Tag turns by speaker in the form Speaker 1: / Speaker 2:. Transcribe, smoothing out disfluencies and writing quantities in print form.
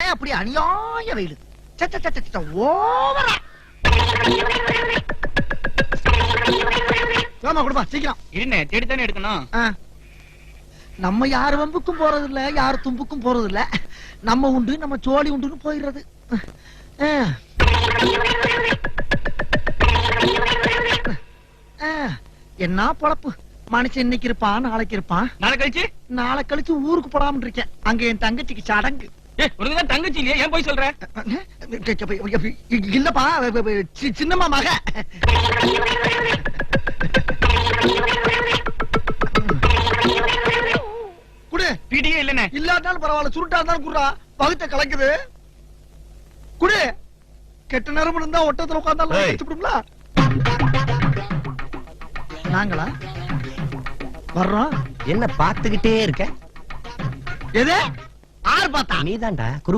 Speaker 1: உடனே அப்படி அநியாய வெயில் ஓவரா. கொடுப்பா சீக்கிரம்.
Speaker 2: இருண்ணே தேடித்தானே எடுக்கணும்.
Speaker 1: நம்ம யாரு வம்புக்கும் போறது இல்ல, யாரு தும்புக்கும் போறது இல்ல. நம்ம உண்டு நம்ம சோழி உண்டுன்னு போயிடுறது. என்ன பொழப்பு. மனுஷன் இன்னைக்கு இருப்பான், நாளைக்கு இருப்பான். நாளை கழிச்சு ஊருக்கு போடாம இருக்கேன். அங்க என் தங்கச்சிக்கு சடங்கு.
Speaker 2: உனக்குதான் தங்கச்சி இல்லையா, ஏன் போய் சொல்ற?
Speaker 1: இல்லப்பா, சின்னம்மா மக. குடு.
Speaker 2: பிடியே இல்லனே.
Speaker 1: இல்லாட்டாலும் பரவாயில்ல, சுருட்டா இருந்தாலும் குடுறா. பகுத்த கலக்குது. குடு. கெட்ட நேரம் இருந்தா ஒட்டத்துல உட்கார்ந்தாலும் வச்சுடுங்களா? நாங்களா வர்றோம்.
Speaker 3: என்ன பாத்துக்கிட்டே இருக்க?
Speaker 1: எது? ஆறு பார்த்தா
Speaker 3: நீதான்டா குரு